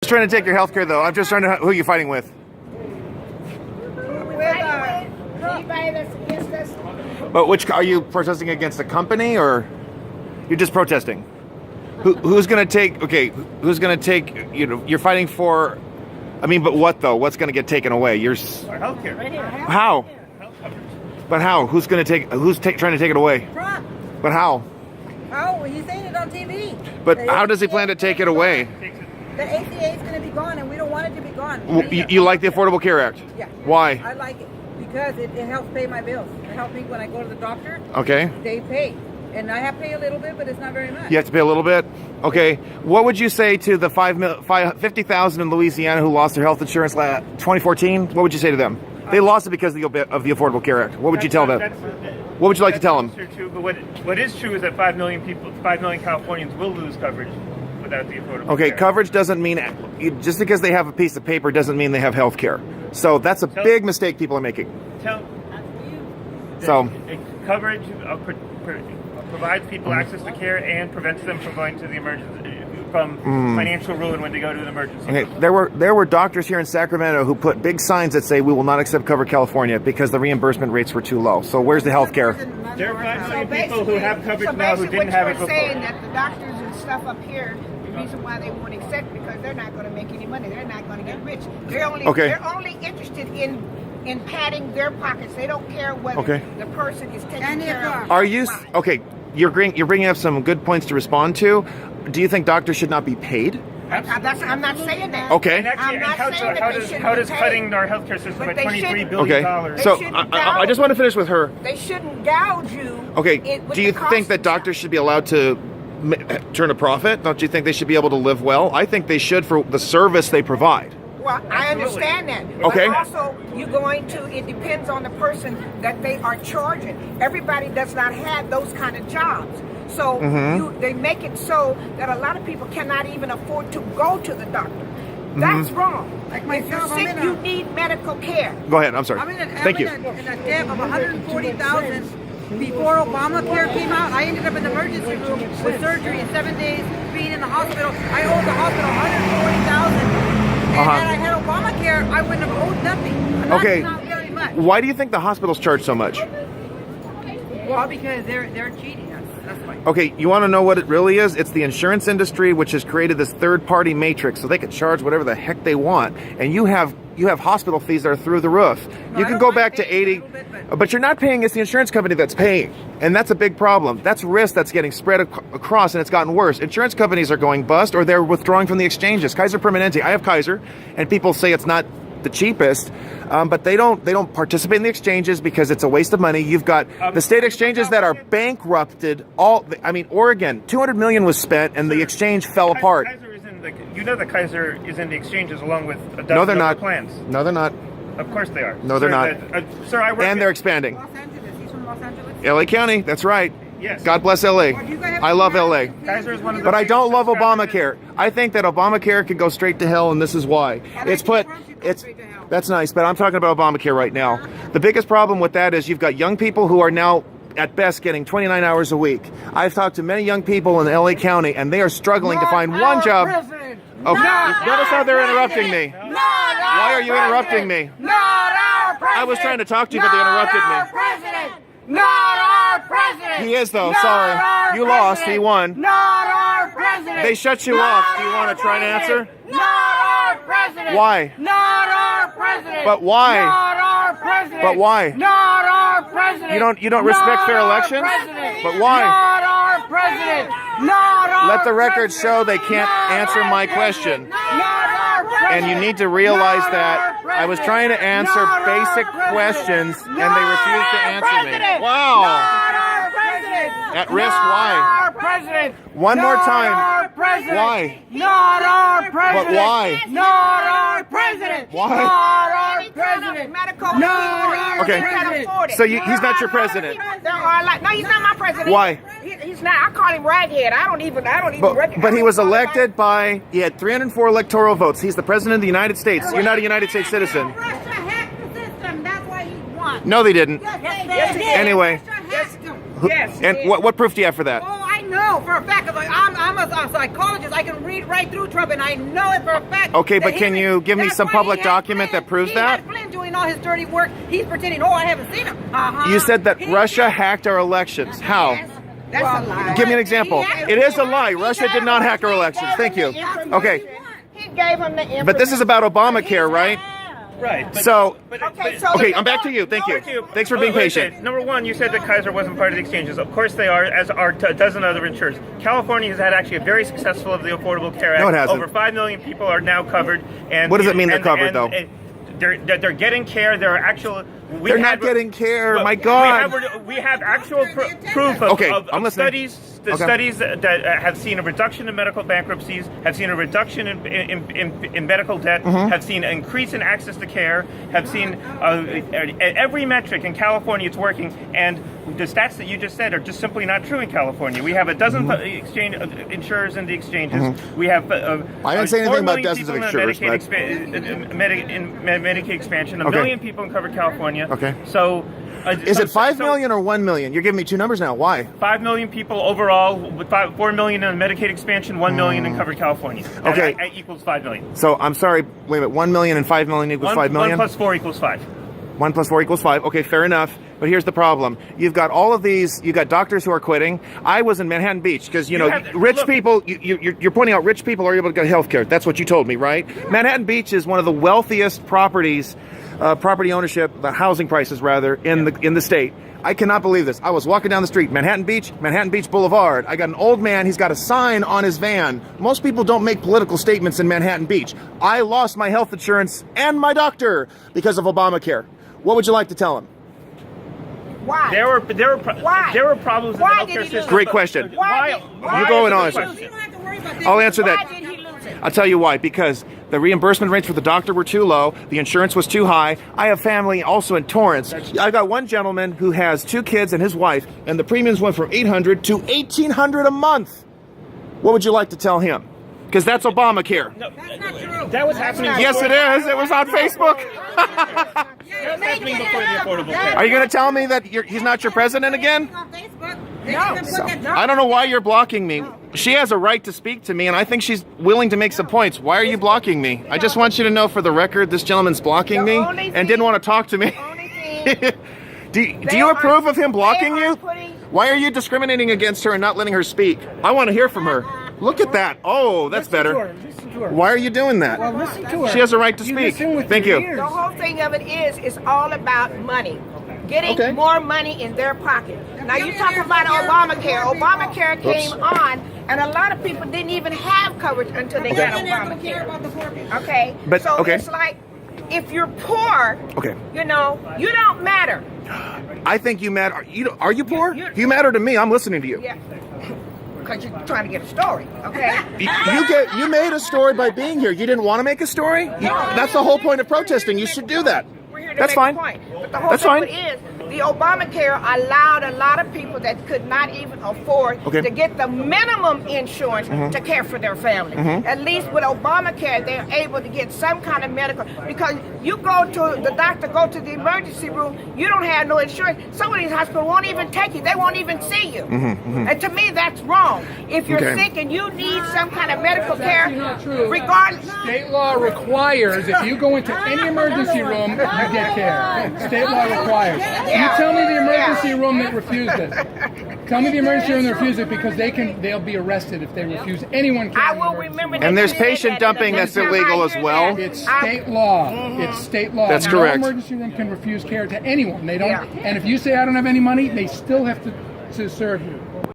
Just trying to take your health care, though. I'm just trying to. Who are you fighting with? Anybody that's against us. But which are you protesting against? The company, or you're just protesting? Who's going to take? Okay, who's going to take? You know, you're fighting for. I mean, but what though? What's going to get taken away? Our healthcare. Right here. How? But how? Who's going to take? Who's trying to take it away? Trump. But how? Oh, he's saying it on TV. But how does he plan to take it away? The ACA is going to be gone, and we don't want it to be gone. You like the Affordable Care Act? Yeah. Why? I like it because it helps pay my bills. It helps me when I go to the doctor. Okay. They pay. And I have to pay a little bit, but it's not very much. You have to pay a little bit? Okay. What would you say to the 50,000 in Louisiana who lost their health insurance 2014? What would you say to them? They lost it because of the Affordable Care Act. What would you tell them? What would you like to tell them? True, but what is true is that 5 million Californians will lose coverage without the Affordable Okay, Care. coverage doesn't mean, just because they have a piece of paper doesn't mean they have health care. So that's a big mistake people are making. Coverage provides people access to care and prevents them from going to the from financial ruin when they go to an emergency. Okay, there were doctors here in Sacramento who put big signs that say we will not accept Cover California because the reimbursement rates were too low. So where's the health care? There are 5 million people who have coverage now who didn't have it before. So basically what you're saying that the doctors and stuff up here, the reason why they won't accept because they're not going to make any money. They're not going to get rich. They're only interested in padding their pockets. They don't care whether the person is taking care of. Are you okay? You're bringing up some good points to respond to. Do you think doctors should not be paid? I'm not saying that. Okay. And actually, how does cutting our healthcare system by $23 billion? Okay. So I just want to finish with her. They shouldn't gouge you. Okay. Do you think that doctors should be allowed to turn a profit? Don't you think they should be able to live well? I think they should for the service they provide. Well, I understand that. Okay. But also, it depends on the person that they are charging. Everybody does not have those kind of jobs. So they make it so that a lot of people cannot even afford to go to the doctor. That's wrong. Like if you're sick, you need medical care. Go ahead. I'm sorry. Thank you. In a debt of $140,000 before Obamacare came out. I ended up in the emergency room with surgery in 7 days, being in the hospital. I owed the hospital $140,000. And had I had Obamacare, I wouldn't have owed nothing. Not very much. Why do you think the hospitals charge so much? Well, because they're cheating us. That's why. Okay, you want to know what it really is? It's the insurance industry which has created this third-party matrix so they can charge whatever the heck they want. And you have hospital fees that are through the roof. No, you can go back to 80, but you're not paying. It's the insurance company that's paying. And that's a big problem. That's risk that's getting spread across, and it's gotten worse. Insurance companies are going bust or they're withdrawing from the exchanges. Kaiser Permanente, I have Kaiser, and people say it's not the cheapest, but they don't participate in the exchanges because it's a waste of money. You've got the state exchanges that are bankrupted. Oregon, $200 million was spent, and the exchange fell apart. Kaiser is that Kaiser is in the exchanges along with a dozen other plans. No, they're not. Of course they are. No, they're not. Sir, I work and they're expanding. Los Angeles. He's from Los Angeles. LA County. That's right. Yes. God bless LA. I love LA. Kaiser is one of the But I don't love Obamacare. I think that Obamacare could go straight to hell, and this is why. That's nice, but I'm talking about Obamacare right now. The biggest problem with that is you've got young people who are now, at best, getting 29 hours a week. I've talked to many young people in LA County, and they are struggling to find one job. Oh, notice how they're interrupting me. Why are you interrupting me? I was trying to talk to you, but they interrupted me. Not our president! He is, though. Sorry. You lost. He won. Not our president! They shut you off. Do you want to try and answer? Not our president! Why? Not our president! But why? Not our president! But why? Not our president! You don't respect fair elections? But why? Not our president! Not our Let the record show they can't answer my question. And you need to realize that I was trying to answer basic questions and they refused to answer me. Wow. At risk, why? One more time. Why? Not our president. But why? Not our president. Why? Not our president. Medical. Not our Okay. So he's not your president. There are no, he's not my president. Why? He's not. I call him raghead. I don't even recognize. But he was elected he had 304 electoral votes. He's the president of the United States. You're not a United States citizen. Russia hacked the system. That's why he won. No, they didn't. Yes, they did. Anyway. Yes. And what proof do you have for that? Oh, I know. know for a fact, because I'm a psychologist. I can read right through Trump, and I know it for a fact. Okay, that but can you give me that's some why public he had document Flynn. that proves he that? Had Flynn doing all his dirty work. He's pretending, oh, I haven't seen him. You said that He- Russia hacked our elections. How? That's a lie. Give me an example. It is a lie. Russia did not hack our elections. Thank you. Okay, He gave him the information. but this is about Obamacare, right? Right. But, So, Okay, so okay, I'm back to you. Thank you. Thanks for being patient. Number one, you said that Kaiser wasn't part of the exchanges. Of course they are, as are a dozen other insurers. California has had actually a very successful of the Affordable Care Act. No, it hasn't. Over 5 million people are now covered. And What does it mean they're covered, though? They're getting care. There are actual. They're not getting care. My God. We have actual proof of, Okay, of I'm listening. studies. The Okay. studies that have seen a reduction in medical bankruptcies, have seen a reduction in medical debt, Mm-hmm. have seen an increase in access to care, have seen every metric in California it's working, and the stats that you just said are just simply not true in California. We have a dozen exchange insurers in the exchanges. We have Mm-hmm. I didn't say anything about dozens of insurers, but- Medicaid expansion, a Okay. million people in covered California. Okay. So. Is it 5 million or 1 million? You're giving me two numbers now. Why? 5 million people overall, with 4 million in Medicaid expansion, 1 million in covered California. Okay. That equals 5 million. So I'm sorry. Wait a minute. 1 million and 5 million equals 5 million. 1 plus 4 equals 5. 1 plus 4 equals 5. Okay, fair enough. But here's the problem. You've got all of these. You've got doctors who are quitting. I was in Manhattan Beach because, you know, rich people, you're pointing out rich people are able to get health care. That's what you told me, right? Manhattan Beach is one of the wealthiest properties, property ownership, the housing prices rather, in the state. I cannot believe this. I was walking down the street, Manhattan Beach Boulevard. I got an old man. He's got a sign on his van. Most people don't make political statements in Manhattan Beach. I lost my health insurance and my doctor because of Obamacare. What would you like to tell him? Why? There were Why? problems Why in the did healthcare he system. lose? Great question. Why You go and answer. You don't have to worry about this. I'll answer Why that. did he lose it? I'll tell you why. Because the reimbursement rates for the doctor were too low. The insurance was too high. I have family also in Torrance. I got one gentleman who has 2 kids and his wife, and the premiums went from $800 to $1,800 a month. What would you like to tell him? Because that's Obamacare. No, That's not true. that was happening. Yes, it is. It was on Facebook. That was happening before the Affordable Care. Are you going to tell me that he's not your president again? On Facebook. I don't know why you're blocking me. She has a right to speak to me, and I think she's willing to make some points. Why are you blocking me? I just want you to know for the record, this gentleman's blocking me and didn't want to talk to me. Only thing Do you approve of him blocking they are you? putting- Why are you discriminating against her and not letting her speak? I want to hear from her. Look at that. Oh, that's better. Listen to her. Why are you doing that? Well, listen to her. She has a right to You speak. listen with Thank your you. ears. The whole thing of it is, it's all about money. Getting Okay. more money in their pocket. Now you talk about Obamacare. Obamacare came on, and a lot of people didn't even have coverage until they got They're not going to care Obamacare. about the poor people. Okay? But- so okay. it's like, if you're poor, Okay. you know, you don't matter. I think you matter. Are you poor? You matter to me. I'm listening to you. Yeah. Because you're trying to get a story, okay? You made a story by being here. You didn't want to make a story? That's the whole point of protesting. You should do that. We're here to That's make fine. a point. But the whole That's thing fine. is, the Obamacare allowed a lot of people that could not even afford Okay. to get the minimum insurance to care for their family. At least with Obamacare, they're able to get some kind of medical. Because you go to the doctor, go to the emergency room, you don't have no insurance. Some of these hospitals won't even take you. They won't even see you. And to me, that's wrong. If you're Okay. sick and you need some kind of medical care, not true. regardless. State law requires if you go into any emergency room, you get care. State law requires. You tell me the emergency room that refused it. Tell me the emergency room that refused it because they'll be arrested if they refuse anyone care. I in the will emergency remember room. that. And there's you said patient that dumping the that's next time I illegal as hear well. that, It's state law. It's state law. That's no correct. emergency room can refuse care to anyone. They don't. Yeah. And if you say I don't have any money, they still have to serve you.